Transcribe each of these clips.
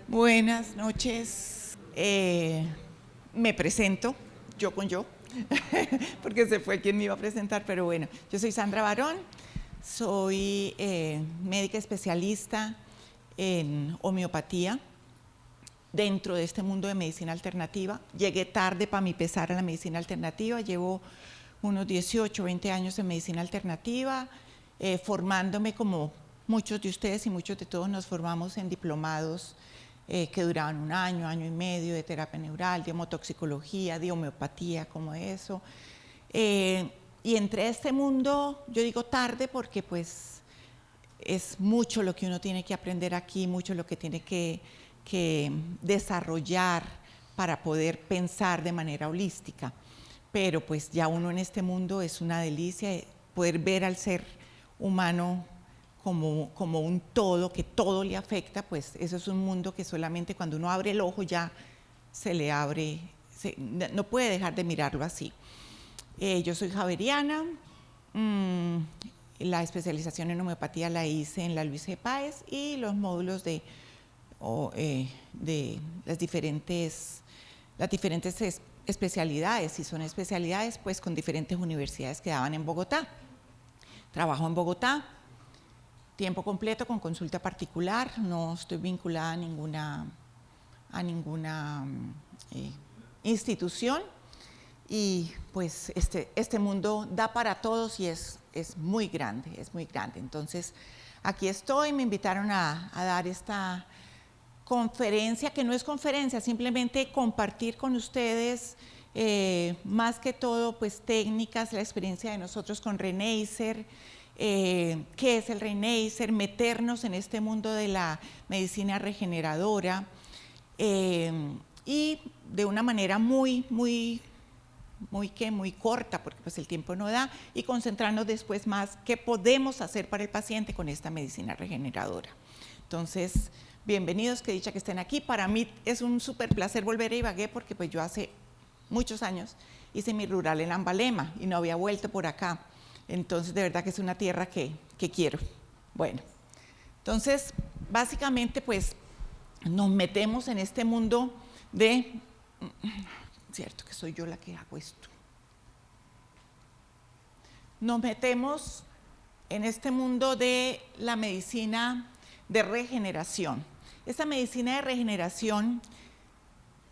Buenas noches. Me presento, yo con yo, porque se fue quien me iba a presentar, pero bueno, yo soy Sandra Barón, soy médica especialista en homeopatía dentro de este mundo de medicina alternativa. Llegué tarde para mi pesar a la medicina alternativa, llevo unos 18, 20 años en medicina alternativa, formándome como muchos de ustedes y muchos de todos nos formamos en diplomados que duraban un año, año y medio, de terapia neural, de homotoxicología, de homeopatía, como eso. Y entré a este mundo, yo digo tarde porque pues es mucho lo que uno tiene que aprender aquí, mucho lo que tiene que desarrollar para poder pensar de manera holística. Pero pues ya uno en este mundo es una delicia poder ver al ser humano como un todo, que todo le afecta, pues eso es un mundo que solamente cuando uno abre el ojo ya se le abre, no puede dejar de mirarlo así. Yo soy javeriana, la especialización en homeopatía la hice en la Luis G. Páez y los módulos de las diferentes especialidades, si son especialidades, pues con diferentes universidades que daban en Bogotá. Trabajo en Bogotá, tiempo completo con consulta particular, no estoy vinculada a ninguna institución y pues este mundo da para todos y es muy grande, es muy grande. Entonces aquí estoy, me invitaron a dar esta conferencia, que no es conferencia, simplemente compartir con ustedes más que todo pues técnicas, la experiencia de nosotros con Renacer, qué es el Renacer, meternos en este mundo de la medicina regeneradora y de una manera muy corta, porque pues el tiempo no da, y concentrarnos después más qué podemos hacer para el paciente con esta medicina regeneradora. Entonces, bienvenidos, qué dicha que estén aquí. Para mí es un súper placer volver a Ibagué porque pues yo hace muchos años hice mi rural en Ambalema y no había vuelto por acá. Entonces, de verdad que es una tierra que quiero. Bueno, entonces, básicamente pues nos metemos en este mundo de... Cierto que soy yo la que hago esto. Nos metemos en este mundo de la medicina de regeneración. Esta medicina de regeneración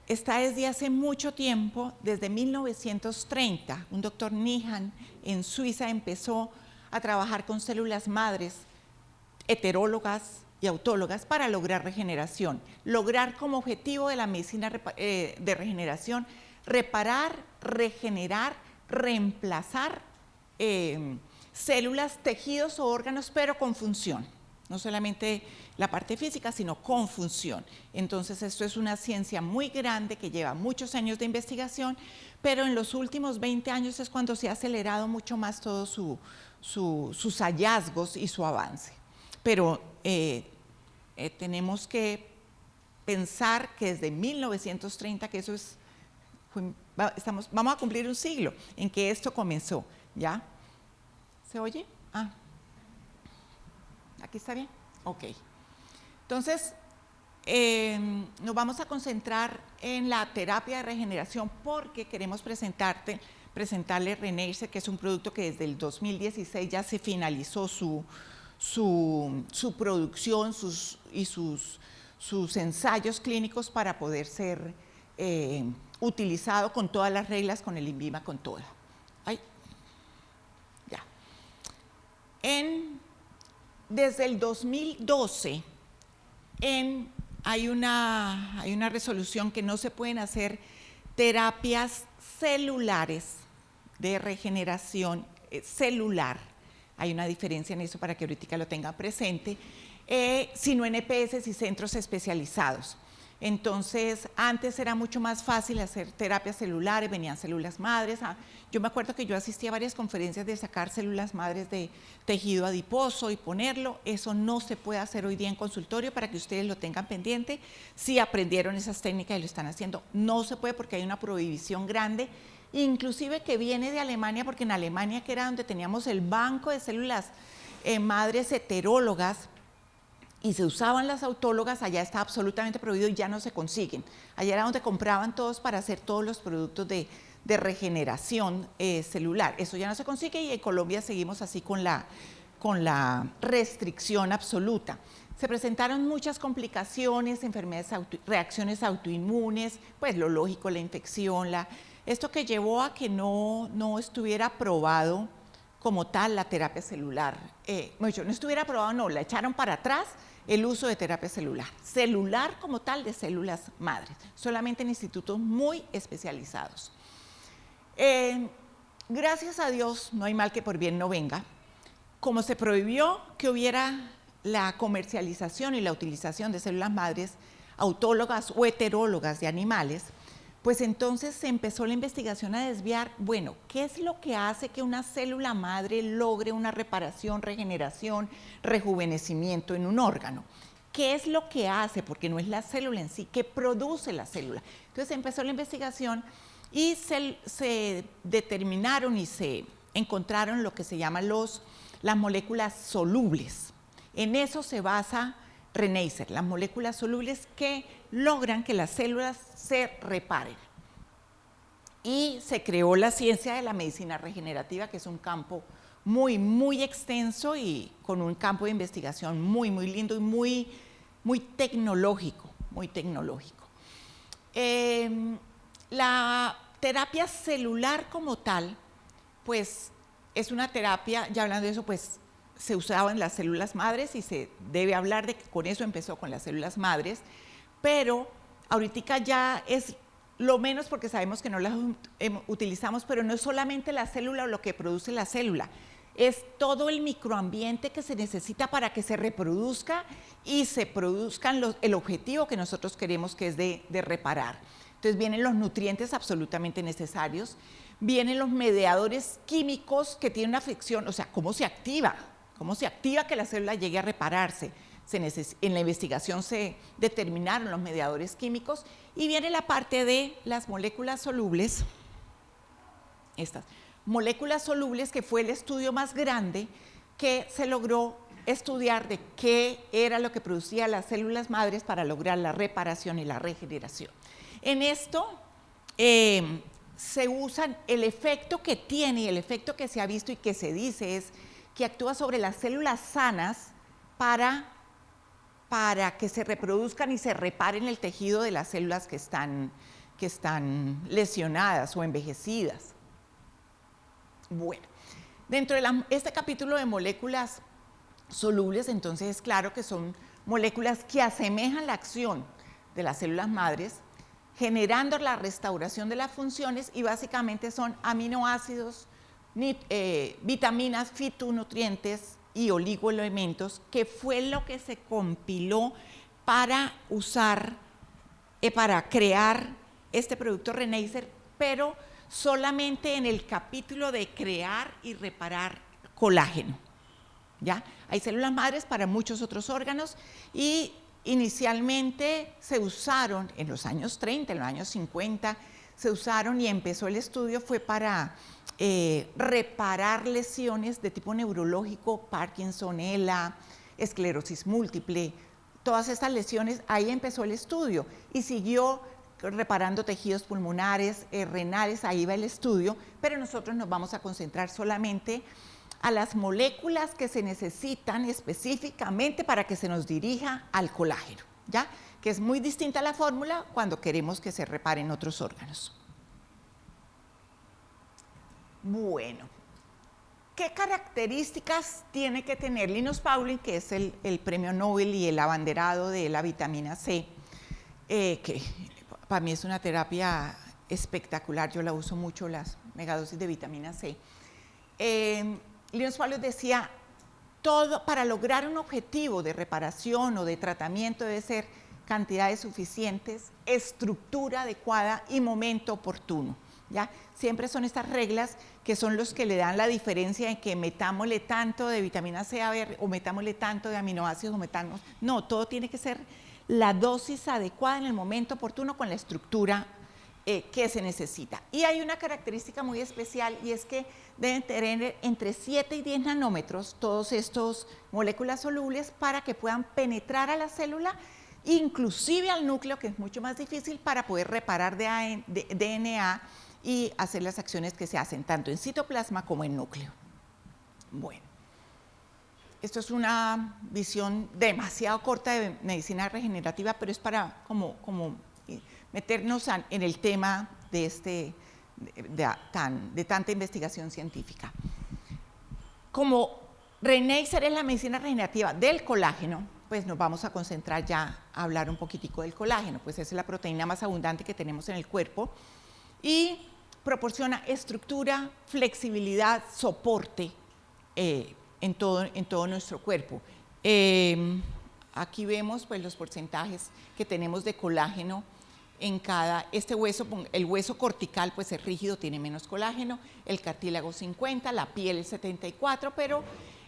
está desde hace mucho tiempo, desde 1930. Un doctor Nihan en Suiza empezó a trabajar con células madres heterólogas y autólogas para lograr regeneración. Lograr como objetivo de la medicina de regeneración reparar, regenerar, reemplazar células, tejidos o órganos, pero con función. No solamente la parte física, sino con función. Entonces, esto es una ciencia muy grande que lleva muchos años de investigación, pero en los últimos 20 años es cuando se ha acelerado mucho más todos sus hallazgos y su avance. Pero tenemos que pensar que desde 1930, que eso es, vamos a cumplir un siglo en que esto comenzó, ¿ya? ¿Se oye? Ah. ¿Aquí está bien? Ok. Entonces, nos vamos a concentrar en la terapia de regeneración porque queremos presentarle Renacer, que es un producto que desde el 2016 ya se finalizó su producción y sus ensayos clínicos para poder ser utilizado con todas las reglas, con el INVIMA, con toda. Ay, ya. Desde el 2012 hay una resolución que no se pueden hacer terapias celulares de regeneración celular. Hay una diferencia en eso para que ahorita lo tengan presente, sino en EPS y centros especializados. Entonces, antes era mucho más fácil hacer terapias celulares, venían células madres. Yo me acuerdo que yo asistí a varias conferencias de sacar células madres de tejido adiposo y ponerlo. Eso no se puede hacer hoy día en consultorio, para que ustedes lo tengan pendiente. Si aprendieron esas técnicas y lo están haciendo, no se puede porque hay una prohibición grande, inclusive que viene de Alemania, porque en Alemania, que era donde teníamos el banco de células madres heterólogas, y se usaban las autólogas, allá está absolutamente prohibido y ya no se consiguen. Allá era donde compraban todos para hacer todos los productos de regeneración celular. Eso ya no se consigue y en Colombia seguimos así con la restricción absoluta. Se presentaron muchas complicaciones, enfermedades, reacciones autoinmunes, pues lo lógico, la infección, esto que llevó a que no estuviera aprobado como tal la terapia celular. No estuviera aprobado, no, la echaron para atrás el uso de terapia celular como tal de células madres, solamente en institutos muy especializados. Gracias a Dios, no hay mal que por bien no venga. Como se prohibió que hubiera la comercialización y la utilización de células madres autólogas o heterólogas de animales, pues entonces se empezó la investigación a desviar, bueno, ¿qué es lo que hace que una célula madre logre una reparación, regeneración, rejuvenecimiento en un órgano? ¿Qué es lo que hace? Porque no es la célula en sí, ¿qué produce la célula? Entonces empezó la investigación y se determinaron y se encontraron lo que se llaman las moléculas solubles. En eso se basa Reneisser, las moléculas solubles que logran que las células se reparen. Y se creó la ciencia de la medicina regenerativa, que es un campo muy, muy extenso y con un campo de investigación muy, muy lindo y muy, muy tecnológico, muy tecnológico. La terapia celular como tal, pues es una terapia, ya hablando de eso, pues se usaban las células madres y se debe hablar de que con eso empezó con las células madres, pero ahorita ya es lo menos porque sabemos que no las utilizamos, pero no es solamente la célula o lo que produce la célula, es todo el microambiente que se necesita para que se reproduzca y se produzcan el objetivo que nosotros queremos, que es de reparar. Entonces vienen los nutrientes absolutamente necesarios, vienen los mediadores químicos que tienen una fricción, o sea, ¿cómo se activa que la célula llegue a repararse? En la investigación se determinaron los mediadores químicos y viene la parte de las moléculas solubles, estas moléculas solubles, que fue el estudio más grande que se logró estudiar de qué era lo que producía las células madres para lograr la reparación y la regeneración. En esto se usan el efecto que tiene y el efecto que se ha visto y que se dice es que actúa sobre las células sanas para que se reproduzcan y se reparen el tejido de las células que están lesionadas o envejecidas. Bueno, dentro de este capítulo de moléculas solubles, entonces es claro que son moléculas que asemejan la acción de las células madres, generando la restauración de las funciones, y básicamente son aminoácidos, vitaminas, fitonutrientes y oligoelementos, que fue lo que se compiló para para crear este producto Reneisser, pero solamente en el capítulo de crear y reparar colágeno. ¿Ya? Hay células madres para muchos otros órganos y inicialmente se usaron en los años 30, en los años 50, se usaron y empezó el estudio, fue para reparar lesiones de tipo neurológico, Parkinson, ELA, esclerosis múltiple, todas estas lesiones. Ahí empezó el estudio y siguió reparando tejidos pulmonares, renales, ahí va el estudio, pero nosotros nos vamos a concentrar solamente a las moléculas que se necesitan específicamente para que se nos dirija al colágeno, ¿ya? Que es muy distinta a la fórmula cuando queremos que se reparen otros órganos. Bueno, ¿qué características tiene que tener Linus Pauling, que es el premio Nobel y el abanderado de la vitamina C, que para mí es una terapia espectacular, yo la uso mucho, las megadosis de vitamina C. Linus Pauling decía, todo para lograr un objetivo de reparación o de tratamiento debe ser cantidades suficientes, estructura adecuada y momento oportuno. ¿Ya? Siempre son estas reglas que son los que le dan la diferencia en que metámosle tanto de vitamina C a ver, o metámosle tanto de aminoácidos, no, todo tiene que ser la dosis adecuada en el momento oportuno con la estructura que se necesita. Y hay una característica muy especial y es que deben tener entre 7 y 10 nanómetros todos estos moléculas solubles para que puedan penetrar a la célula, inclusive al núcleo, que es mucho más difícil, para poder reparar DNA y hacer las acciones que se hacen tanto en citoplasma como en núcleo. Bueno, esto es una visión demasiado corta de medicina regenerativa, pero es para como meternos en el tema de, de tanta investigación científica. Como Renacer es la medicina regenerativa del colágeno, pues nos vamos a concentrar ya a hablar un poquitico del colágeno, pues esa es la proteína más abundante que tenemos en el cuerpo y proporciona estructura, flexibilidad, soporte en todo nuestro cuerpo. Aquí vemos pues, los porcentajes que tenemos de colágeno en cada, hueso, el hueso cortical pues es rígido, tiene menos colágeno, el cartílago 50, la piel el 74, pero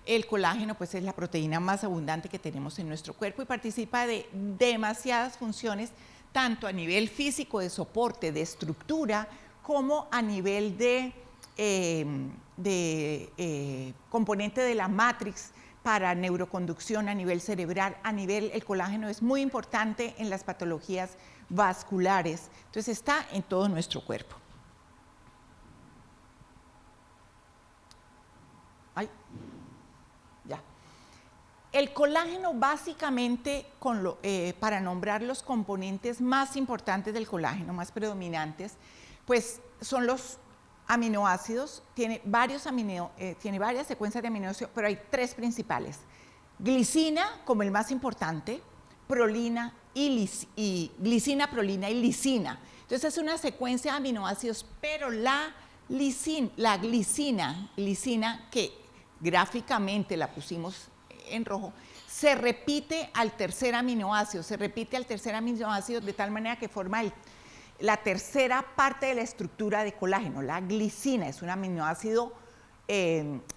el colágeno pues es la proteína más abundante que tenemos en nuestro cuerpo y participa de demasiadas funciones, tanto a nivel físico de soporte, de estructura, como a nivel de componente de la matrix para neuroconducción a nivel cerebral, el colágeno es muy importante en las patologías vasculares, entonces está en todo nuestro cuerpo. Ya. El colágeno básicamente, para nombrar los componentes más importantes del colágeno, más predominantes, pues son los aminoácidos, tiene varias secuencias de aminoácidos, pero hay 3 principales. Glicina como el más importante, prolina y glicina, prolina y lisina. Entonces es una secuencia de aminoácidos, pero la glicina, que gráficamente la pusimos en rojo, se repite al tercer aminoácido, de tal manera que forma la tercera parte de la estructura de colágeno. La glicina es un aminoácido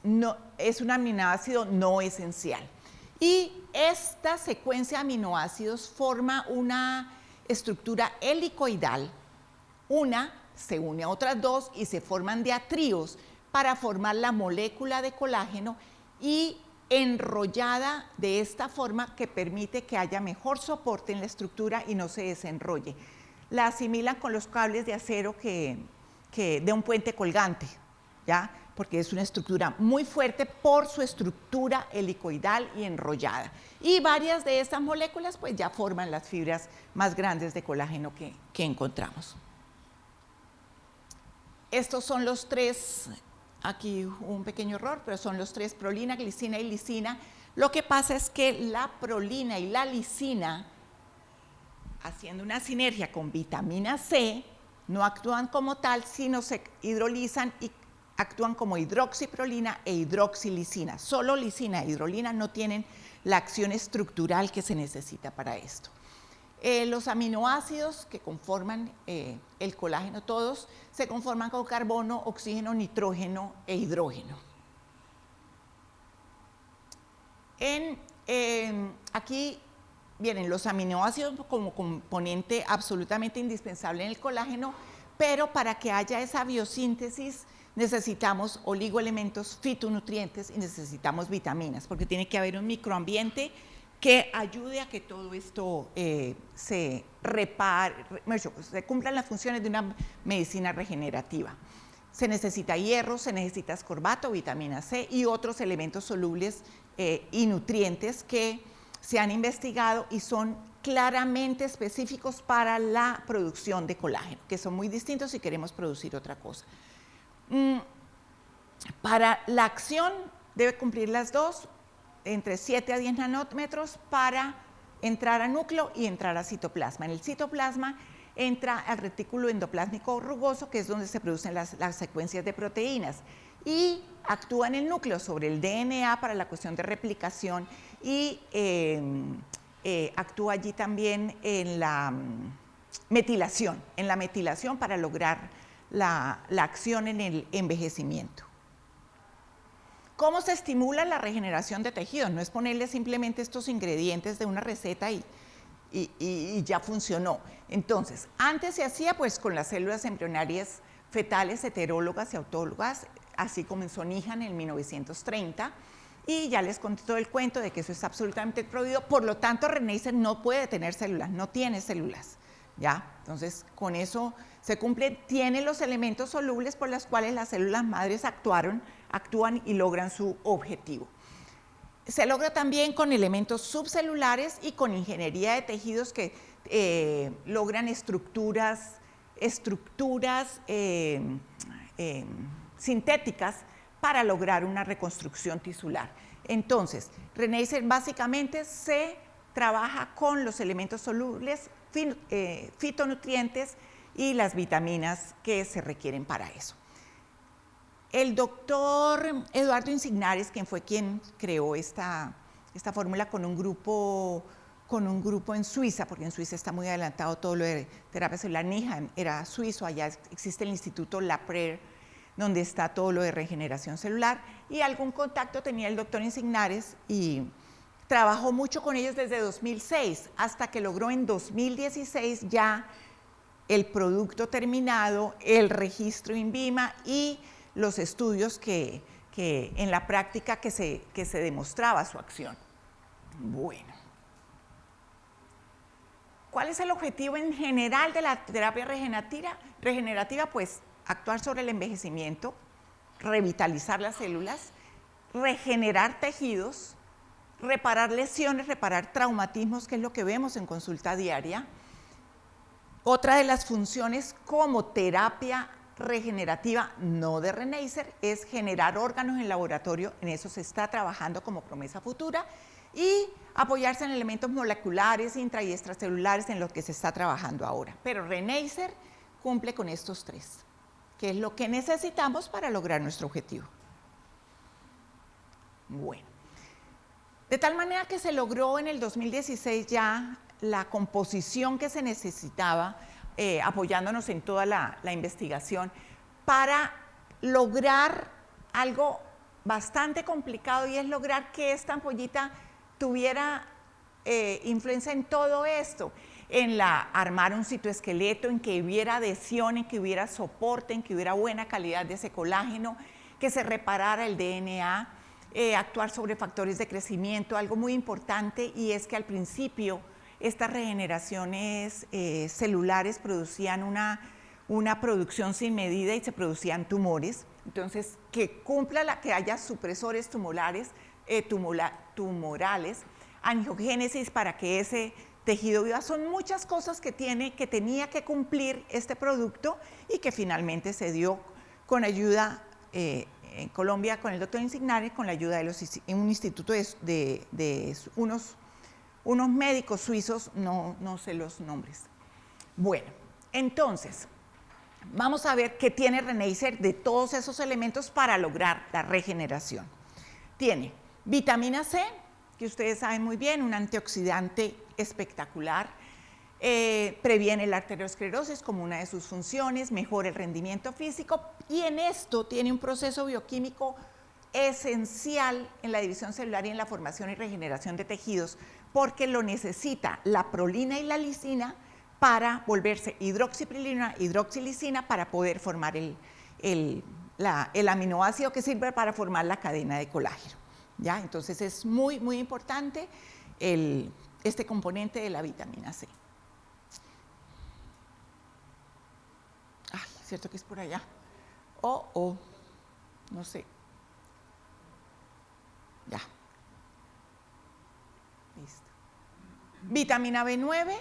no esencial. Y esta secuencia de aminoácidos forma una estructura helicoidal. Una se une a otras 2 y se forman diatríos para formar la molécula de colágeno y enrollada de esta forma que permite que haya mejor soporte en la estructura y no se desenrolle. La asimilan con los cables de acero de un puente colgante, ¿ya? Porque es una estructura muy fuerte por su estructura helicoidal y enrollada. Y varias de estas moléculas pues ya forman las fibras más grandes de colágeno que encontramos. Estos son los 3, aquí un pequeño error, pero son los 3, prolina, glicina y lisina. Lo que pasa es que la prolina y la lisina, haciendo una sinergia con vitamina C, no actúan como tal, sino se hidrolizan y actúan como hidroxiprolina e hidroxilisina. Solo lisina e hidrolina no tienen la acción estructural que se necesita para esto. Los aminoácidos que conforman el colágeno, todos se conforman con carbono, oxígeno, nitrógeno e hidrógeno. Aquí vienen los aminoácidos como componente absolutamente indispensable en el colágeno, pero para que haya esa biosíntesis necesitamos oligoelementos, fitonutrientes y necesitamos vitaminas, porque tiene que haber un microambiente que ayude a que todo esto se cumplan las funciones de una medicina regenerativa. Se necesita hierro, se necesita ascorbato, vitamina C y otros elementos solubles y nutrientes que se han investigado y son claramente específicos para la producción de colágeno, que son muy distintos si queremos producir otra cosa. Para la acción debe cumplir las 2, entre 7 a 10 nanómetros para entrar a núcleo y entrar a citoplasma. En el citoplasma entra al retículo endoplásmico rugoso, que es donde se producen las secuencias de proteínas, y actúa en el núcleo sobre el DNA para la cuestión de replicación y actúa allí también en la metilación, para lograr la acción en el envejecimiento. ¿Cómo se estimula la regeneración de tejidos? No es ponerle simplemente estos ingredientes de una receta y ya funcionó. Entonces, antes se hacía pues con las células embrionarias fetales heterólogas y autólogas, así comenzó Nihan en 1930, y ya les conté todo el cuento de que eso es absolutamente prohibido, por lo tanto Reneisser no puede tener células, no tiene células, ¿ya? Entonces, con eso se cumple, tiene los elementos solubles por los cuales las células madres actúan y logran su objetivo. Se logra también con elementos subcelulares y con ingeniería de tejidos que logran estructuras sintéticas para lograr una reconstrucción tisular. Entonces, Reneisser básicamente se trabaja con los elementos solubles, fitonutrientes y las vitaminas que se requieren para eso. El doctor Eduardo Insignares, quien fue quien creó esta fórmula con un grupo en Suiza, porque en Suiza está muy adelantado todo lo de terapia celular. Nihan era suizo, allá existe el Instituto Laprer, donde está todo lo de regeneración celular, y algún contacto tenía el doctor Insignares y trabajó mucho con ellos desde 2006, hasta que logró en 2016 ya el producto terminado, el registro INVIMA y los estudios que en la práctica que se demostraba su acción. Bueno, ¿cuál es el objetivo en general de la terapia regenerativa? Pues actuar sobre el envejecimiento, revitalizar las células, regenerar tejidos, reparar lesiones, reparar traumatismos, que es lo que vemos en consulta diaria. Otra de las funciones como terapia regenerativa, no de Reneisser, es generar órganos en laboratorio, en eso se está trabajando como promesa futura, y apoyarse en elementos moleculares, intra y extracelulares, en los que se está trabajando ahora. Pero Reneisser cumple con estos tres, que es lo que necesitamos para lograr nuestro objetivo. Bueno, de tal manera que se logró en el 2016 ya la composición que se necesitaba, apoyándonos en toda la investigación, para lograr algo bastante complicado, y es lograr que esta ampollita tuviera influencia en todo esto, en armar un citoesqueleto, en que hubiera adhesión, en que hubiera soporte, en que hubiera buena calidad de ese colágeno, que se reparara el DNA, actuar sobre factores de crecimiento. Algo muy importante, y es que al principio estas regeneraciones celulares producían una producción sin medida y se producían tumores. Entonces, que haya supresores tumorales, angiogénesis para que ese tejido viva. Son muchas cosas que tenía que cumplir este producto, y que finalmente se dio con ayuda en Colombia, con el doctor Insignares, con la ayuda de un instituto de unos médicos suizos, no sé los nombres. Bueno, entonces, vamos a ver qué tiene Reneisser de todos esos elementos para lograr la regeneración. Tiene vitamina C, que ustedes saben muy bien, un antioxidante espectacular, previene la arteriosclerosis como una de sus funciones, mejora el rendimiento físico, y en esto tiene un proceso bioquímico esencial en la división celular y en la formación y regeneración de tejidos, porque lo necesita la prolina y la lisina para volverse hidroxiprilina, hidroxilisina, para poder formar el aminoácido que sirve para formar la cadena de colágeno, ¿ya? Entonces es muy, muy importante este componente de la vitamina C. Ay, cierto que es por allá. No sé. Ya. Listo. Vitamina B9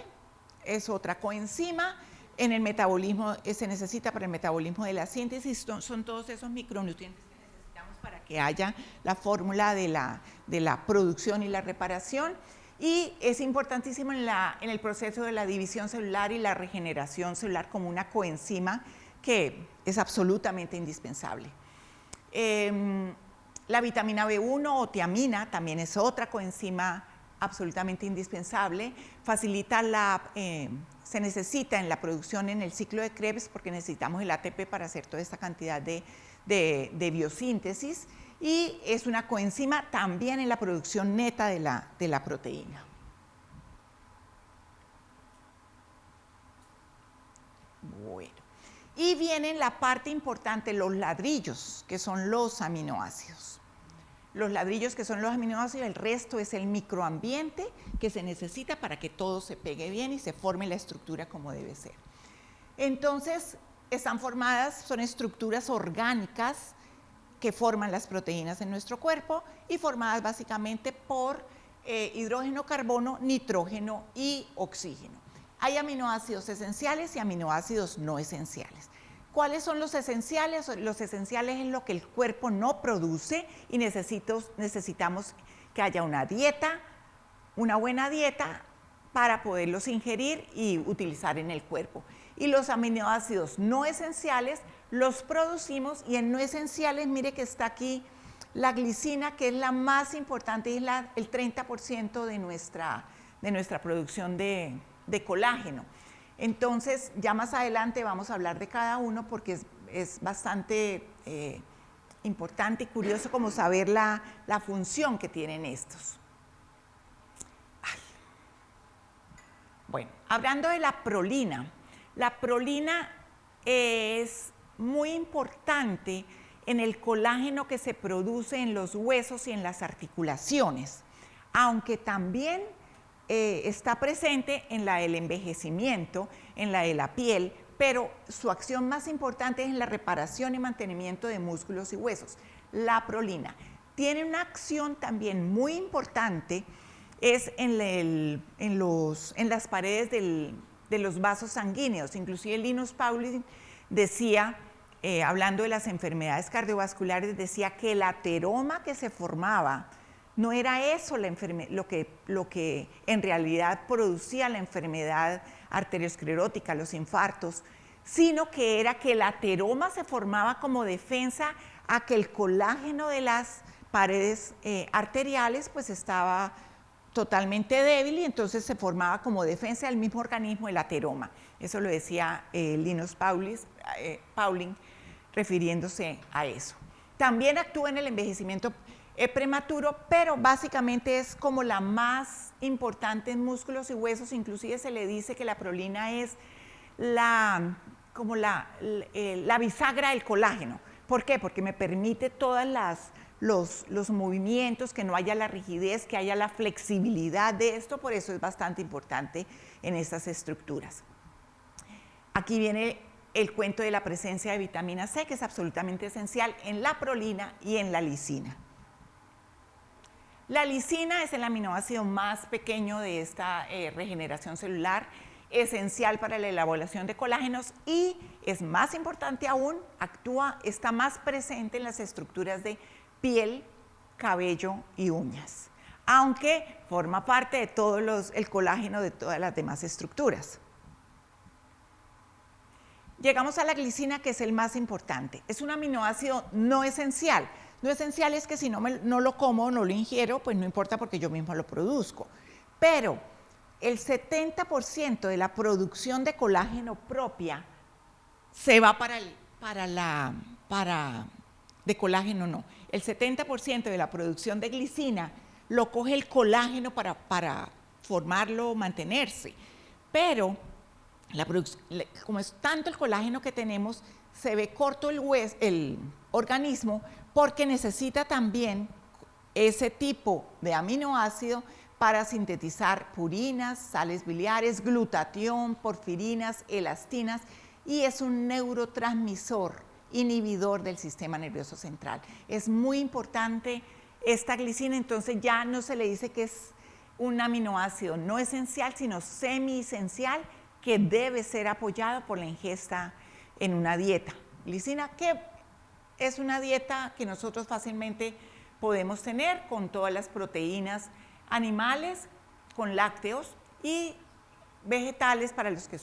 es otra coenzima. En el metabolismo se necesita para el metabolismo de la síntesis. Son todos esos micronutrientes que necesitamos para que haya la fórmula de la producción y la reparación. Y es importantísimo en el proceso de la división celular y la regeneración celular como una coenzima que es absolutamente indispensable. La vitamina B1 o tiamina también es otra coenzima absolutamente indispensable. Se necesita en la producción en el ciclo de Krebs, porque necesitamos el ATP para hacer toda esta cantidad de biosíntesis, y es una coenzima también en la producción neta de la proteína. Y viene la parte importante, los ladrillos, que son los aminoácidos. Los ladrillos que son los aminoácidos, el resto es el microambiente que se necesita para que todo se pegue bien y se forme la estructura como debe ser. Entonces, están formadas, son estructuras orgánicas que forman las proteínas en nuestro cuerpo y formadas básicamente por hidrógeno, carbono, nitrógeno y oxígeno. Hay aminoácidos esenciales y aminoácidos no esenciales. ¿Cuáles son los esenciales? Los esenciales es lo que el cuerpo no produce y necesitamos que haya una dieta, una buena dieta para poderlos ingerir y utilizar en el cuerpo. Y los aminoácidos no esenciales los producimos, y en no esenciales, mire que está aquí la glicina, que es la más importante y es el 30% de nuestra producción de colágeno. Entonces, ya más adelante vamos a hablar de cada uno porque es bastante importante y curioso como saber la función que tienen estos. Bueno, hablando de la prolina es muy importante en el colágeno que se produce en los huesos y en las articulaciones, aunque también está presente en la del envejecimiento, en la de la piel, pero su acción más importante es en la reparación y mantenimiento de músculos y huesos. La prolina tiene una acción también muy importante, es en las paredes de los vasos sanguíneos. Inclusive Linus Pauling decía, hablando de las enfermedades cardiovasculares, decía que el ateroma que se formaba no era eso lo que en realidad producía la enfermedad arteriosclerótica, los infartos, sino que era que el ateroma se formaba como defensa a que el colágeno de las paredes arteriales pues estaba totalmente débil y entonces se formaba como defensa del mismo organismo el ateroma. Eso lo decía Linus Pauling refiriéndose a eso. También actúa en el envejecimiento prematuro, pero básicamente es como la más importante en músculos y huesos. Inclusive se le dice que la prolina es como la bisagra del colágeno. ¿Por qué? Porque me permite todos los movimientos, que no haya la rigidez, que haya la flexibilidad de esto, por eso es bastante importante en estas estructuras. Aquí viene el cuento de la presencia de vitamina C, que es absolutamente esencial en la prolina y en la lisina. La lisina es el aminoácido más pequeño de esta regeneración celular, esencial para la elaboración de colágenos y es más importante aún, está más presente en las estructuras de piel, cabello y uñas, aunque forma parte de todo el colágeno de todas las demás estructuras. Llegamos a la glicina, que es el más importante. Es un aminoácido no esencial. No esencial es que si no lo como, no lo ingiero, pues no importa porque yo mismo lo produzco. Pero el 70% de la producción de colágeno propia se va de colágeno no. El 70% de la producción de glicina lo coge el colágeno para formarlo, mantenerse. Pero como es tanto el colágeno que tenemos, se ve corto el organismo porque necesita también ese tipo de aminoácido para sintetizar purinas, sales biliares, glutatión, porfirinas, elastinas, y es un neurotransmisor inhibidor del sistema nervioso central. Es muy importante esta glicina, entonces ya no se le dice que es un aminoácido no esencial, sino semi-esencial, que debe ser apoyado por la ingesta en una dieta. Glicina, que es una dieta que nosotros fácilmente podemos tener con todas las proteínas animales, con lácteos y vegetales para los que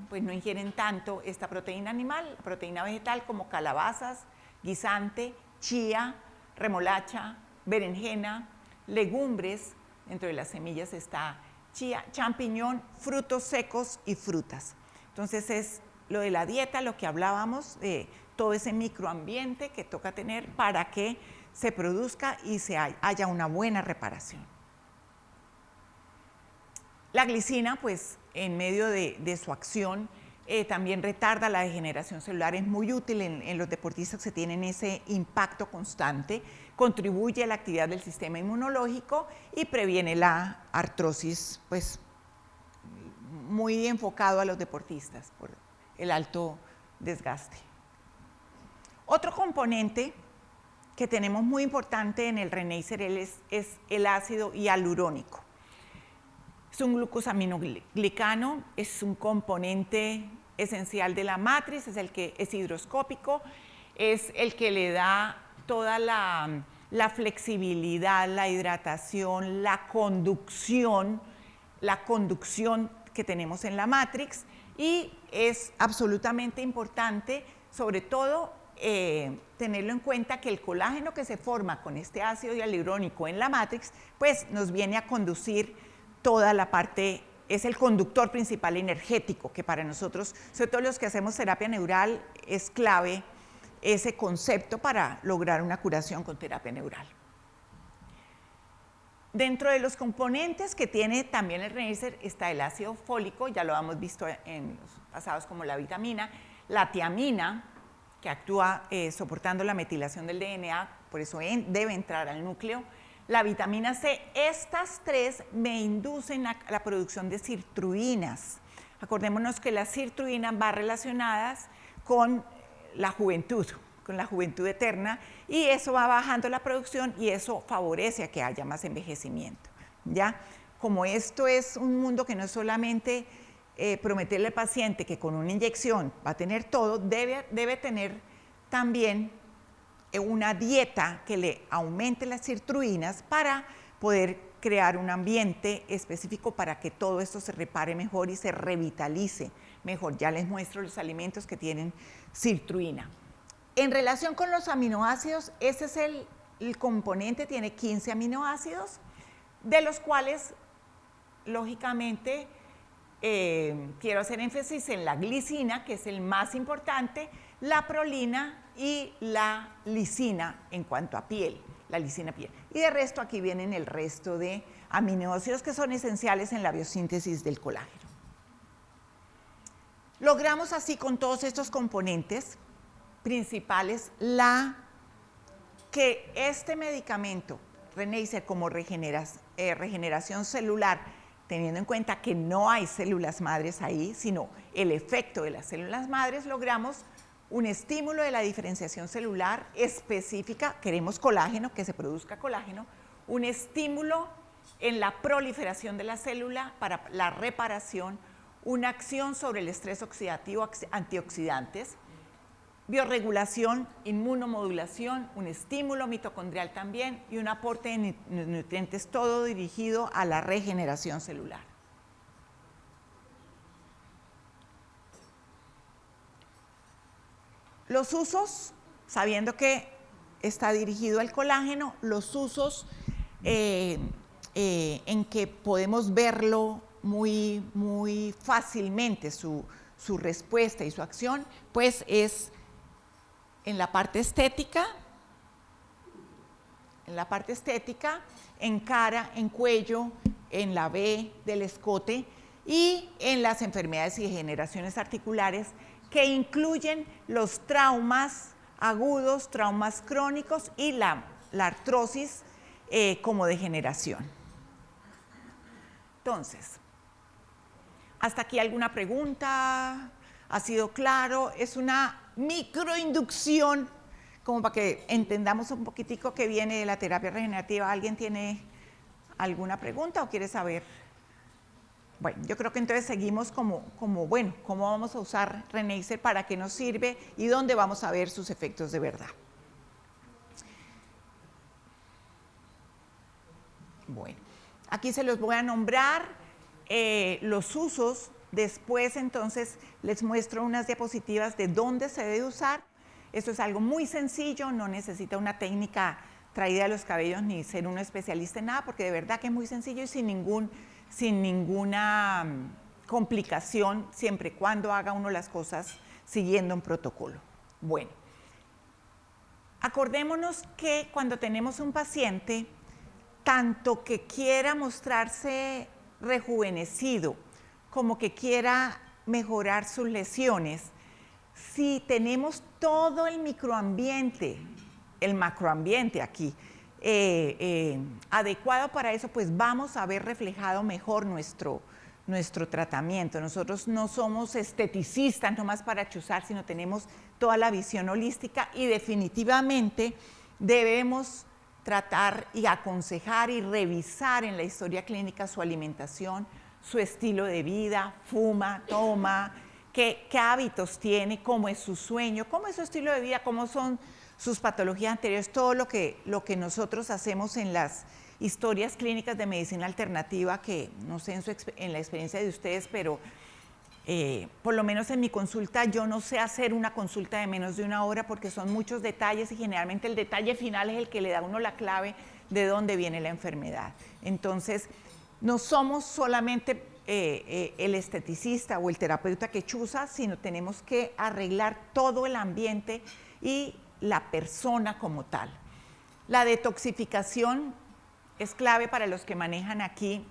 pues no ingieren tanto esta proteína animal, proteína vegetal como calabazas, guisante, chía, remolacha, berenjena, legumbres, dentro de las semillas está chía, champiñón, frutos secos y frutas. Entonces es lo de la dieta, lo que hablábamos, de todo ese microambiente que toca tener para que se produzca y haya una buena reparación. La glicina, pues en medio de su acción, también retarda la degeneración celular, es muy útil en los deportistas que tienen ese impacto constante, contribuye a la actividad del sistema inmunológico y previene la artrosis, pues muy enfocado a los deportistas por el alto desgaste. Otro componente que tenemos muy importante en el Renacer es el ácido hialurónico. Es un glucosaminoglicano, es un componente esencial de la matriz, es el que es higroscópico, es el que le da toda la flexibilidad, la hidratación, la conducción que tenemos en la matrix, y es absolutamente importante, sobre todo, tenerlo en cuenta que el colágeno que se forma con este ácido hialurónico en la matrix, pues nos viene a conducir toda la parte, es el conductor principal energético, que para nosotros, sobre todo los que hacemos terapia neural, es clave ese concepto para lograr una curación con terapia neural. Dentro de los componentes que tiene también el Renacer está el ácido fólico, ya lo hemos visto en los pasados, como la vitamina, la tiamina, que actúa soportando la metilación del DNA, por eso debe entrar al núcleo, la vitamina C. Estas tres me inducen la producción de sirtuinas. Acordémonos que las sirtuinas van relacionadas con la juventud eterna, y eso va bajando la producción y eso favorece a que haya más envejecimiento, ¿ya? Como esto es un mundo que no es solamente prometerle al paciente que con una inyección va a tener todo, debe tener también una dieta que le aumente las sirtuinas para poder crear un ambiente específico para que todo esto se repare mejor y se revitalice mejor. Ya les muestro los alimentos que tienen sirtuina. En relación con los aminoácidos, ese es el componente, tiene 15 aminoácidos, de los cuales, lógicamente, quiero hacer énfasis en la glicina, que es el más importante, la prolina y la lisina en cuanto a piel, la lisina piel. Y de resto aquí vienen el resto de aminoácidos que son esenciales en la biosíntesis del colágeno. Logramos así con todos estos componentes principales que este medicamento, Renacer, como regeneración celular, teniendo en cuenta que no hay células madres ahí, sino el efecto de las células madres, logramos un estímulo de la diferenciación celular específica, queremos colágeno, que se produzca colágeno, un estímulo en la proliferación de la célula para la reparación, una acción sobre el estrés oxidativo, antioxidantes, biorregulación, inmunomodulación, un estímulo mitocondrial también y un aporte de nutrientes, todo dirigido a la regeneración celular. Los usos, sabiendo que está dirigido al colágeno, los usos en que podemos verlo muy fácilmente, su respuesta y su acción, pues es en la parte estética, en cara, en cuello, en la V del escote y en las enfermedades y degeneraciones articulares que incluyen los traumas agudos, traumas crónicos y la artrosis como degeneración. Entonces, ¿hasta aquí alguna pregunta? ¿Ha sido claro? Es una microinducción, como para que entendamos un poquitico qué viene de la terapia regenerativa. ¿Alguien tiene alguna pregunta o quiere saber? Bueno, yo creo que entonces seguimos bueno, cómo vamos a usar Renacer, para qué nos sirve y dónde vamos a ver sus efectos de verdad. Bueno, aquí se los voy a nombrar los usos. Después, entonces, les muestro unas diapositivas de dónde se debe usar. Esto es algo muy sencillo, no necesita una técnica traída de los cabellos ni ser un especialista en nada, porque de verdad que es muy sencillo y sin ninguna complicación, siempre y cuando haga uno las cosas siguiendo un protocolo. Bueno, acordémonos que cuando tenemos un paciente, tanto que quiera mostrarse rejuvenecido, como que quiera mejorar sus lesiones, si tenemos todo el microambiente, el macroambiente aquí, adecuado para eso, pues vamos a ver reflejado mejor nuestro tratamiento. Nosotros no somos esteticistas nomás para chuzar, sino tenemos toda la visión holística y definitivamente debemos tratar y aconsejar y revisar en la historia clínica su alimentación, su estilo de vida, fuma, toma, qué hábitos tiene, cómo es su sueño, cómo es su estilo de vida, cómo son sus patologías anteriores, todo lo que nosotros hacemos en las historias clínicas de medicina alternativa, que no sé en la experiencia de ustedes, pero por lo menos en mi consulta yo no sé hacer una consulta de menos de una hora porque son muchos detalles y generalmente el detalle final es el que le da a uno la clave de dónde viene la enfermedad. Entonces, no somos solamente el esteticista o el terapeuta que chuza, sino tenemos que arreglar todo el ambiente y la persona como tal. La detoxificación es clave para los que manejan aquí,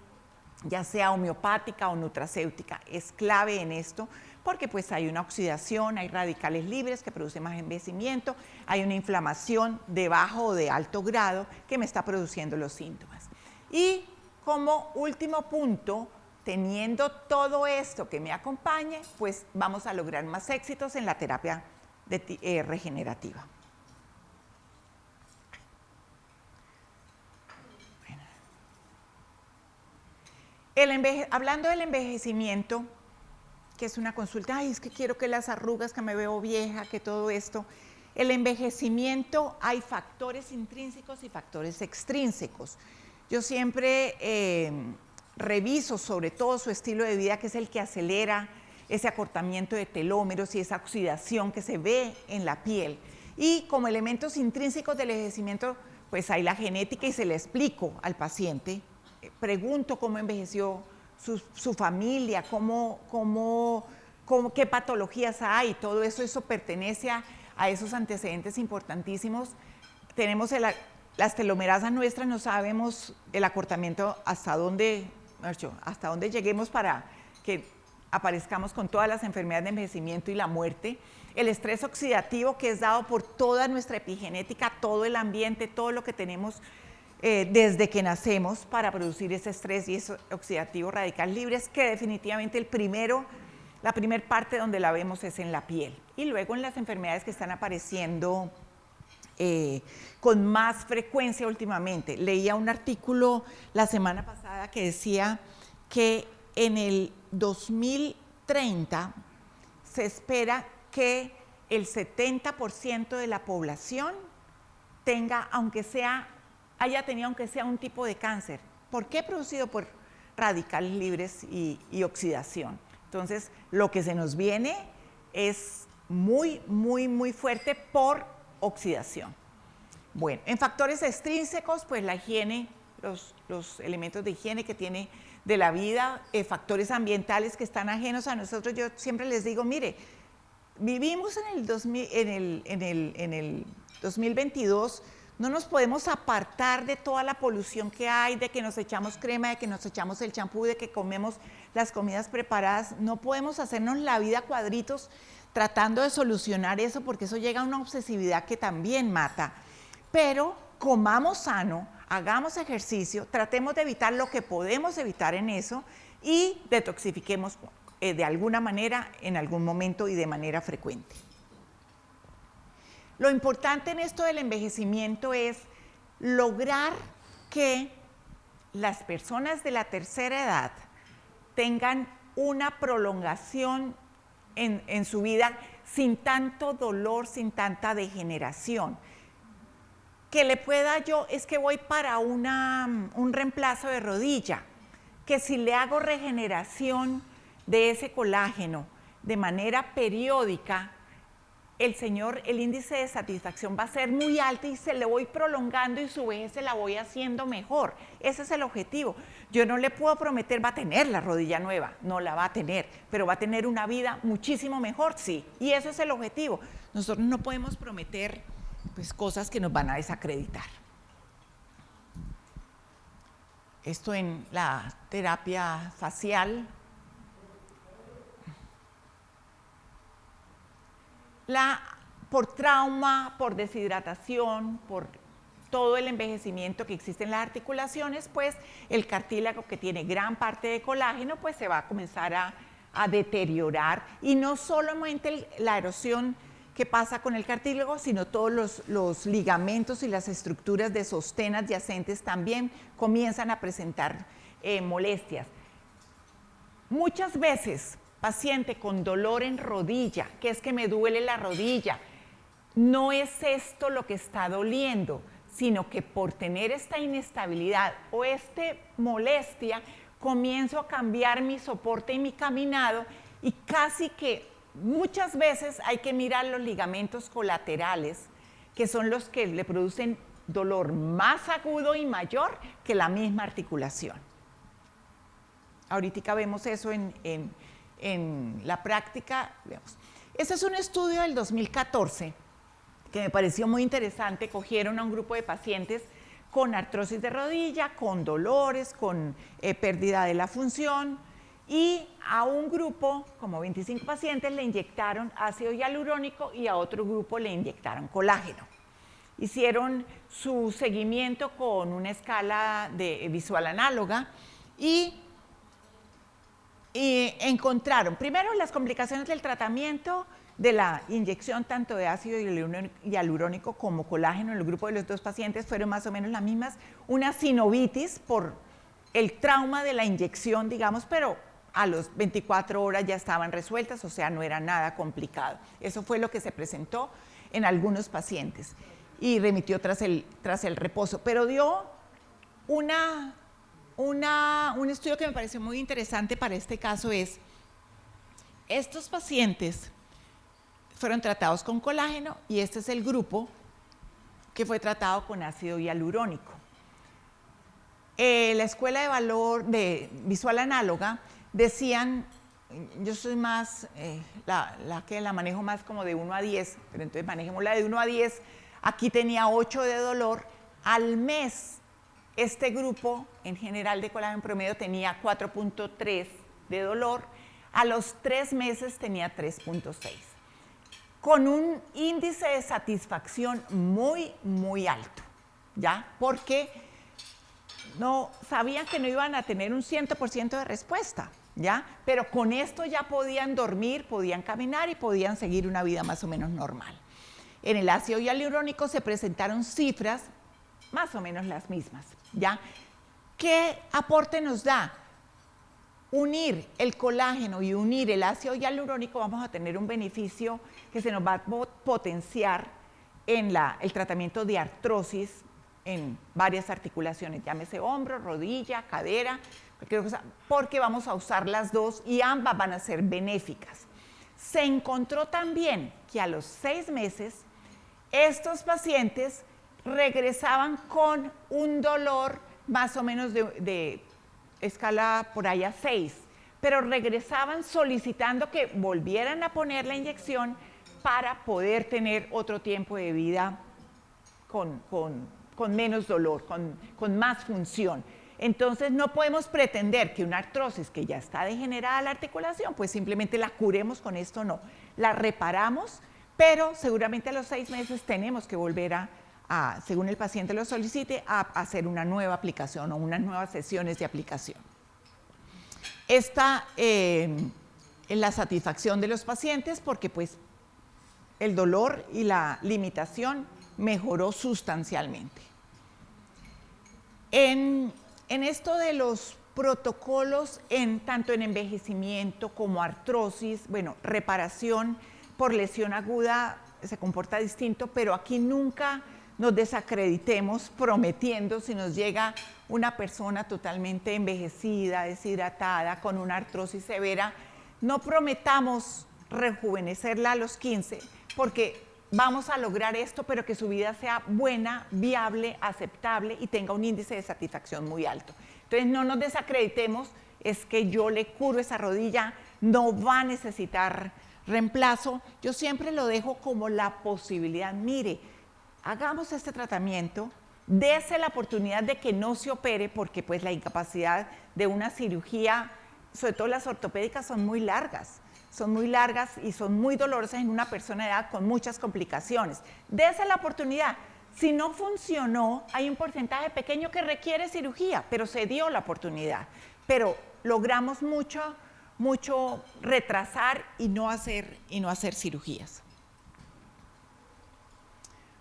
ya sea homeopática o nutracéutica, es clave en esto porque pues hay una oxidación, hay radicales libres que producen más envejecimiento, hay una inflamación de bajo o de alto grado que me está produciendo los síntomas. Y como último punto, teniendo todo esto que me acompañe, pues vamos a lograr más éxitos en la terapia regenerativa. Hablando del envejecimiento, que es una consulta, ay, es que quiero que las arrugas, que me veo vieja, que todo esto. El envejecimiento, hay factores intrínsecos y factores extrínsecos. Yo siempre reviso sobre todo su estilo de vida, que es el que acelera ese acortamiento de telómeros y esa oxidación que se ve en la piel. Y como elementos intrínsecos del envejecimiento, pues hay la genética y se le explico al paciente. Pregunto cómo envejeció su familia, qué patologías hay, todo eso pertenece a esos antecedentes importantísimos. Tenemos las telomerasas nuestras, no sabemos el acortamiento hasta dónde lleguemos para que aparezcamos con todas las enfermedades de envejecimiento y la muerte. El estrés oxidativo, que es dado por toda nuestra epigenética, todo el ambiente, todo lo que tenemos desde que nacemos para producir ese estrés y ese oxidativo radical libres, que definitivamente la primera parte donde la vemos es en la piel. Y luego en las enfermedades que están apareciendo con más frecuencia últimamente. Leía un artículo la semana pasada que decía que en el 2030 se espera que el 70% de la población haya tenido aunque sea un tipo de cáncer. ¿Por qué? Producido por radicales libres y oxidación. Entonces, lo que se nos viene es muy, muy, muy fuerte por oxidación. Bueno, en factores extrínsecos, pues la higiene, los elementos de higiene que tiene de la vida, factores ambientales que están ajenos a nosotros. Yo siempre les digo, mire, vivimos en el 2022, no nos podemos apartar de toda la polución que hay, de que nos echamos crema, de que nos echamos el champú, de que comemos las comidas preparadas. No podemos hacernos la vida a cuadritos tratando de solucionar eso, porque eso llega a una obsesividad que también mata. Pero comamos sano, hagamos ejercicio, tratemos de evitar lo que podemos evitar en eso y detoxifiquemos de alguna manera, en algún momento y de manera frecuente. Lo importante en esto del envejecimiento es lograr que las personas de la tercera edad tengan una prolongación en su vida sin tanto dolor, sin tanta degeneración. Que le pueda es que voy para un reemplazo de rodilla, que si le hago regeneración de ese colágeno de manera periódica, el índice de satisfacción va a ser muy alto y se le voy prolongando y su vejez se la voy haciendo mejor. Ese es el objetivo. Yo no le puedo prometer va a tener la rodilla nueva, no la va a tener, pero va a tener una vida muchísimo mejor, sí. Y eso es el objetivo. Nosotros no podemos prometer pues, cosas que nos van a desacreditar. Esto en la terapia facial. por trauma, por deshidratación, por todo el envejecimiento que existe en las articulaciones, pues el cartílago, que tiene gran parte de colágeno, pues se va a comenzar a deteriorar, y no solamente la erosión que pasa con el cartílago, sino todos los ligamentos y las estructuras de sostén adyacentes también comienzan a presentar molestias. Muchas veces, paciente con dolor en rodilla, que es que me duele la rodilla, no es esto lo que está doliendo, sino que por tener esta inestabilidad o esta molestia, comienzo a cambiar mi soporte y mi caminado, y casi que muchas veces hay que mirar los ligamentos colaterales, que son los que le producen dolor más agudo y mayor que la misma articulación. Ahorita vemos eso en la práctica. Este es un estudio del 2014 que me pareció muy interesante. Cogieron a un grupo de pacientes con artrosis de rodilla, con dolores, con pérdida de la función, y a un grupo, como 25 pacientes, le inyectaron ácido hialurónico y a otro grupo le inyectaron colágeno. Hicieron su seguimiento con una escala de visual análoga y encontraron, primero, las complicaciones del tratamiento de la inyección tanto de ácido hialurónico como colágeno en el grupo de los dos pacientes fueron más o menos las mismas. Una sinovitis por el trauma de la inyección, digamos, pero a las 24 horas ya estaban resueltas, o sea, no era nada complicado. Eso fue lo que se presentó en algunos pacientes y remitió tras el reposo. Pero dio un estudio que me pareció muy interesante para este caso. Estos pacientes fueron tratados con colágeno y este es el grupo que fue tratado con ácido hialurónico. La escuela de valor de visual análoga decían, yo soy más, la manejo más como de 1 a 10, pero entonces manejemos la de 1 a 10, aquí tenía 8 de dolor. Al mes, este grupo en general de colágeno promedio tenía 4.3 de dolor, a los 3 meses tenía 3.6, con un índice de satisfacción muy, muy alto, ¿ya? Porque no sabían que no iban a tener un 100% de respuesta, ¿ya? Pero con esto ya podían dormir, podían caminar y podían seguir una vida más o menos normal. En el ácido hialurónico se presentaron cifras más o menos las mismas, ¿ya? ¿Qué aporte nos da? Unir el colágeno y unir el ácido hialurónico, vamos a tener un beneficio que se nos va a potenciar en el tratamiento de artrosis en varias articulaciones, llámese hombro, rodilla, cadera, cualquier cosa, porque vamos a usar las dos y ambas van a ser benéficas. Se encontró también que a los 6 meses estos pacientes regresaban con un dolor más o menos de escala por ahí a 6, pero regresaban solicitando que volvieran a poner la inyección para poder tener otro tiempo de vida con menos dolor, con más función. Entonces no podemos pretender que una artrosis que ya está degenerada la articulación, pues simplemente la curemos con esto, no. La reparamos, pero seguramente a los 6 meses tenemos que volver según el paciente lo solicite, a hacer una nueva aplicación o unas nuevas sesiones de aplicación. Esta en la satisfacción de los pacientes, porque pues el dolor y la limitación mejoró sustancialmente. En esto de los protocolos, tanto en envejecimiento como artrosis, bueno, reparación por lesión aguda se comporta distinto, pero aquí nunca nos desacreditemos prometiendo, si nos llega una persona totalmente envejecida, deshidratada, con una artrosis severa, no prometamos rejuvenecerla a los 15, porque vamos a lograr esto, pero que su vida sea buena, viable, aceptable y tenga un índice de satisfacción muy alto. Entonces no nos desacreditemos, es que yo le curo esa rodilla, no va a necesitar reemplazo. Yo siempre lo dejo como la posibilidad. Mire, hagamos este tratamiento, dése la oportunidad de que no se opere, porque pues la incapacidad de una cirugía, sobre todo las ortopédicas, son muy largas. son muy largas y son muy dolorosas en una persona de edad con muchas complicaciones. Dese la oportunidad. Si no funcionó, hay un porcentaje pequeño que requiere cirugía, pero se dio la oportunidad. Pero logramos mucho retrasar y no hacer cirugías.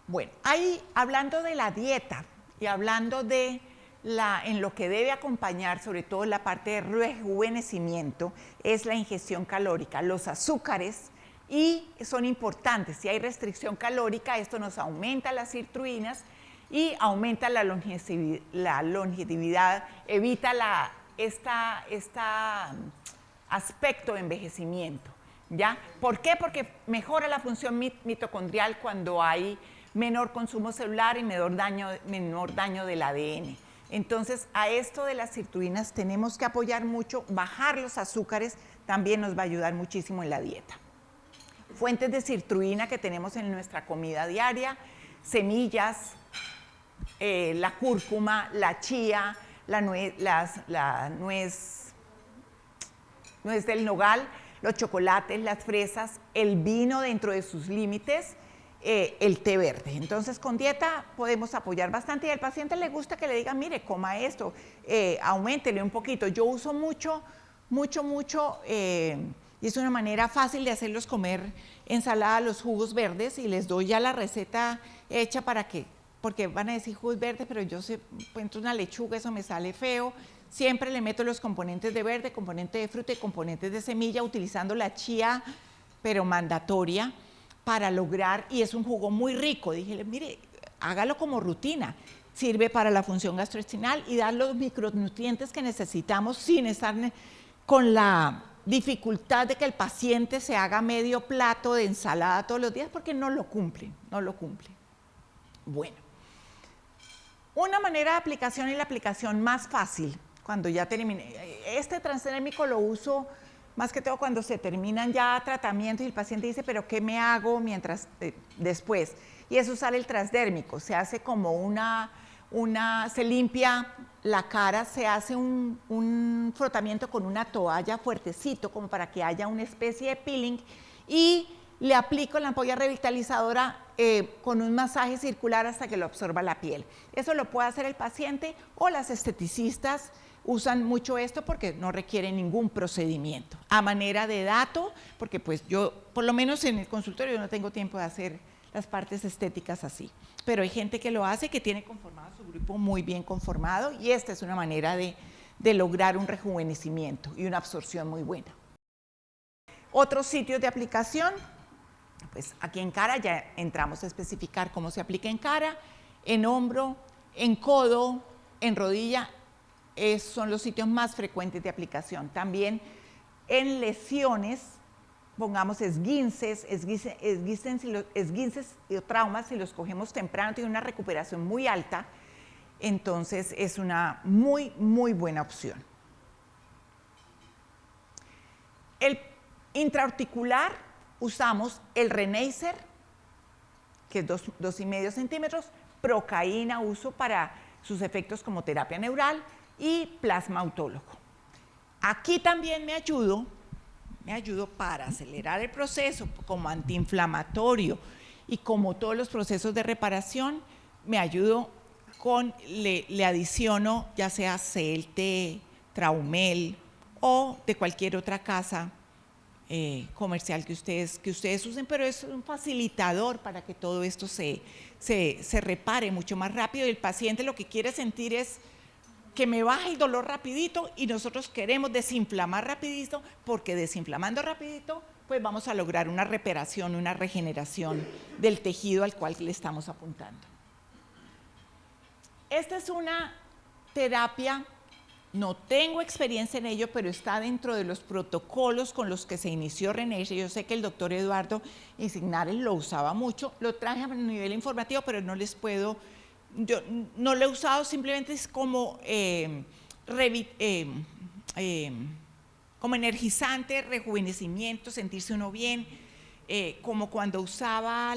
Bueno, ahí hablando de la dieta y hablando de en lo que debe acompañar, sobre todo la parte de rejuvenecimiento, es la ingestión calórica. Los azúcares y son importantes. Si hay restricción calórica, esto nos aumenta las sirtuinas y aumenta la longevidad, evita este aspecto de envejecimiento, ¿ya? ¿Por qué? Porque mejora la función mitocondrial cuando hay menor consumo celular y menor daño del ADN. Entonces, a esto de las sirtuinas tenemos que apoyar mucho, bajar los azúcares también nos va a ayudar muchísimo en la dieta. Fuentes de sirtuina que tenemos en nuestra comida diaria, semillas, la cúrcuma, la chía, la nuez del nogal, los chocolates, las fresas, el vino dentro de sus límites, el té verde. Entonces, con dieta podemos apoyar bastante y al paciente le gusta que le digan, mire, coma esto, auméntele un poquito. Yo uso mucho, y es una manera fácil de hacerlos comer ensalada, los jugos verdes, y les doy ya la receta hecha porque van a decir jugos verdes, pero yo encuentro una lechuga, eso me sale feo. Siempre le meto los componentes de verde, componentes de fruta y componentes de semilla, utilizando la chía, pero mandatoria, para lograr, y es un jugo muy rico. Dije, mire, hágalo como rutina. Sirve para la función gastrointestinal y dar los micronutrientes que necesitamos sin estar con la dificultad de que el paciente se haga medio plato de ensalada todos los días porque no lo cumple. Bueno, una manera de aplicación y la aplicación más fácil, cuando ya termine, este transdérmico lo uso más que todo cuando se terminan ya tratamientos y el paciente dice, pero ¿qué me hago después? Y es usar el transdérmico, se hace como se limpia la cara, se hace un frotamiento con una toalla fuertecito, como para que haya una especie de peeling, y le aplico la ampolla revitalizadora con un masaje circular hasta que lo absorba la piel. Eso lo puede hacer el paciente o las esteticistas. Usan mucho esto porque no requiere ningún procedimiento. A manera de dato, porque pues yo, por lo menos en el consultorio, yo no tengo tiempo de hacer las partes estéticas así. Pero hay gente que lo hace, que tiene conformado su grupo muy bien conformado, y esta es una manera de lograr un rejuvenecimiento y una absorción muy buena. Otros sitios de aplicación, pues aquí en cara ya entramos a especificar cómo se aplica en cara, en hombro, en codo, en rodilla. Son los sitios más frecuentes de aplicación. También en lesiones, pongamos esguinces y traumas, si los cogemos temprano, tiene una recuperación muy alta, entonces es una muy buena opción. El intraarticular, usamos el Reneisser, que es 2,5 centímetros, procaína uso para sus efectos como terapia neural, y plasma autólogo. Aquí también me ayudo para acelerar el proceso como antiinflamatorio y como todos los procesos de reparación, me ayudo le adiciono ya sea Celte, Traumel o de cualquier otra casa comercial que ustedes usen, pero es un facilitador para que todo esto se repare mucho más rápido, y el paciente lo que quiere sentir es que me baje el dolor rapidito, y nosotros queremos desinflamar rapidito, porque desinflamando rapidito pues vamos a lograr una reparación, una regeneración del tejido al cual le estamos apuntando. Esta es una terapia, no tengo experiencia en ello, pero está dentro de los protocolos con los que se inició Reneisser. Yo sé que el doctor Eduardo Insignares lo usaba mucho, lo traje a nivel informativo, pero no les puedo. Yo no lo he usado, simplemente es como energizante, rejuvenecimiento, sentirse uno bien, como cuando usaba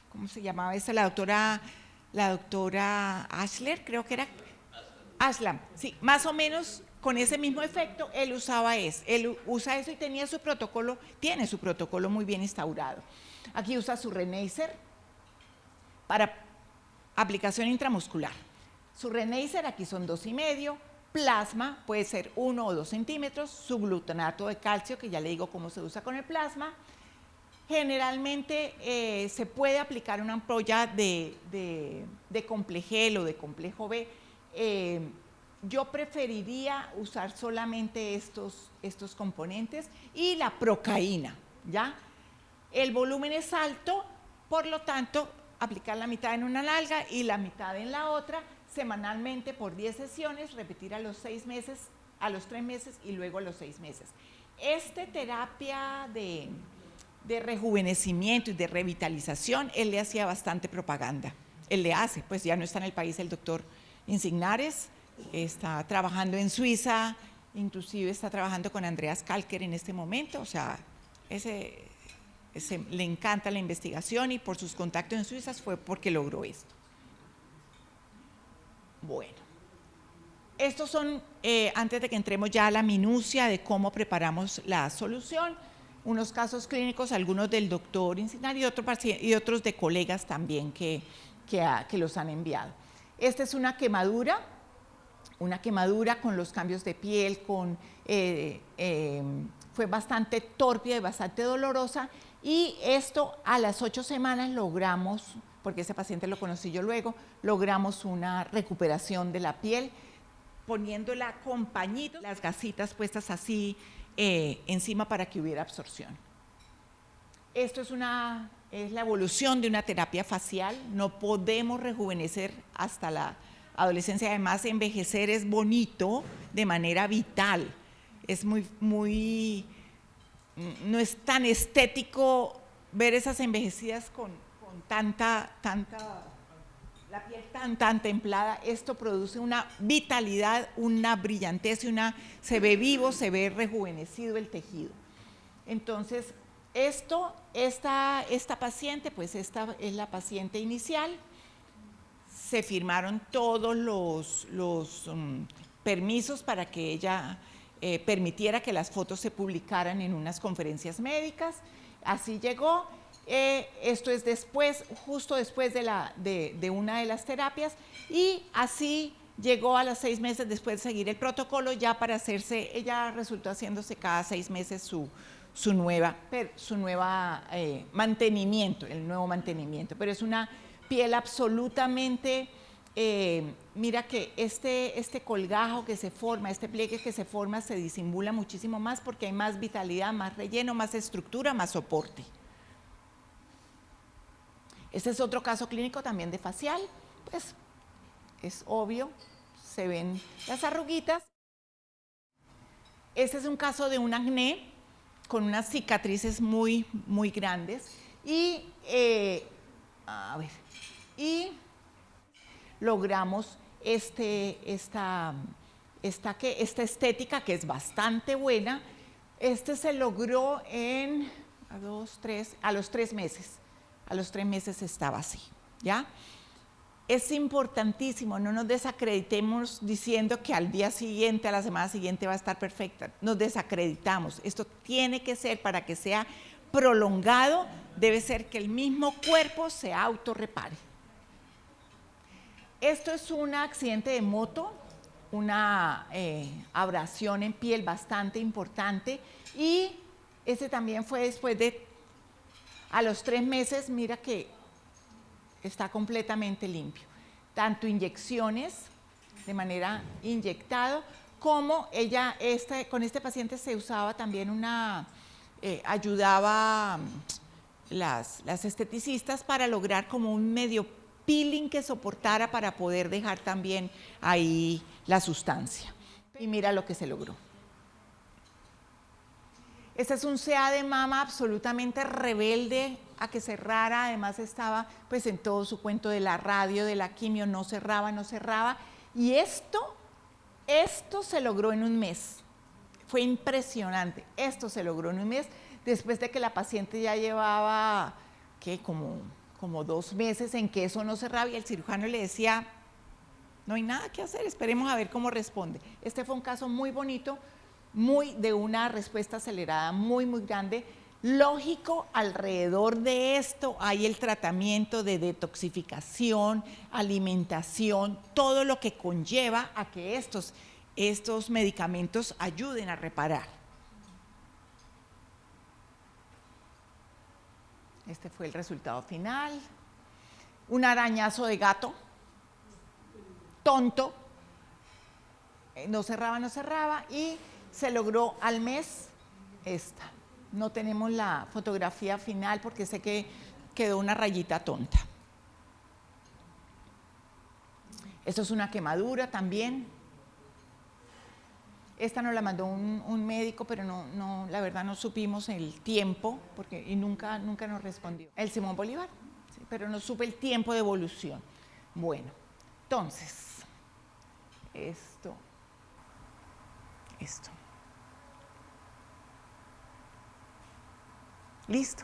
¿cómo se llamaba esa? La doctora Ashler, creo que era. Aslam, sí, más o menos con ese mismo efecto, él usaba eso. Él usa eso y tenía su protocolo, tiene su protocolo muy bien instaurado. Aquí usa su Renacer para aplicación intramuscular. Su Renacer aquí son 2,5, plasma puede ser 1 o 2 centímetros, su glutamato de calcio, que ya le digo cómo se usa con el plasma. Generalmente se puede aplicar una ampolla de Complegel o de complejo B. Yo preferiría usar solamente estos componentes y la procaína, ¿ya? El volumen es alto, por lo tanto, aplicar la mitad en una nalga y la mitad en la otra, semanalmente por 10 sesiones, repetir a los 6 meses, a los 3 meses y luego a los 6 meses. Esta terapia de rejuvenecimiento y de revitalización, él le hacía bastante propaganda. Él le hace, pues ya no está en el país el doctor Insignares, está trabajando en Suiza, inclusive está trabajando con Andreas Kalker en este momento, o sea, le encanta la investigación y por sus contactos en Suiza fue porque logró esto. Bueno, estos son, antes de que entremos ya a la minucia de cómo preparamos la solución, unos casos clínicos, algunos del doctor Insignares y otros de colegas también que los han enviado. Esta es una quemadura con los cambios de piel, fue bastante tórpida y bastante dolorosa, y esto a las 8 semanas logramos, porque ese paciente lo conocí yo luego, logramos una recuperación de la piel, poniéndola con pañitos, las gasitas puestas así encima para que hubiera absorción. Esto es la evolución de una terapia facial, no podemos rejuvenecer hasta la adolescencia, además envejecer es bonito de manera vital, es no es tan estético ver esas envejecidas con la piel tan templada. Esto produce una vitalidad, una brillantez, se ve vivo, se ve rejuvenecido el tejido. Entonces, esta paciente, pues esta es la paciente inicial. Se firmaron todos los permisos para que ella permitiera que las fotos se publicaran en unas conferencias médicas. Así llegó. Esto es justo después de una de las terapias, y así llegó a los 6 meses después de seguir el protocolo, ya para hacerse, ella resultó haciéndose cada 6 meses su nuevo mantenimiento, pero es una piel absolutamente, mira que este colgajo que se forma, este pliegue que se forma se disimula muchísimo más porque hay más vitalidad, más relleno, más estructura, más soporte. Este es otro caso clínico también de facial, pues es obvio, se ven las arruguitas. Este es un caso de un acné con unas cicatrices muy grandes y logramos esta estética que es bastante buena. Se logró a los 3 meses. A los 3 meses estaba así, ¿ya? Es importantísimo, no nos desacreditemos diciendo que al día siguiente, a la semana siguiente va a estar perfecta. Nos desacreditamos. Esto tiene que ser, para que sea prolongado, debe ser que el mismo cuerpo se autorrepare. Esto es un accidente de moto, una abrasión en piel bastante importante, y también fue después a los 3 meses, mira que está completamente limpio. Tanto inyecciones, de manera inyectado, como con este paciente se usaba también ayudaba las esteticistas para lograr como un medio peeling que soportara para poder dejar también ahí la sustancia. Y mira lo que se logró. Este es un CA de mama absolutamente rebelde a que cerrara, además estaba pues en todo su cuento de la radio, de la quimio, no cerraba, y esto se logró en un mes. Fue impresionante, esto se logró en un mes, después de que la paciente ya llevaba, ¿qué? Como 2 meses en que eso no cerraba, y el cirujano le decía, No hay nada que hacer, esperemos a ver cómo responde. Este fue un caso muy bonito, muy de una respuesta acelerada muy, muy grande. Lógico, alrededor de esto hay el tratamiento de detoxificación, alimentación, todo lo que conlleva a que estos medicamentos ayuden a reparar. Este fue el resultado final. Un arañazo de gato, tonto, no cerraba y se logró al mes esta. No tenemos la fotografía final porque sé que quedó una rayita tonta. Esto es una quemadura también. Esta nos la mandó un médico, pero no, la verdad no supimos el tiempo y nunca nos respondió. El Simón Bolívar, sí, pero no supe el tiempo de evolución. Bueno, entonces, esto. Listo.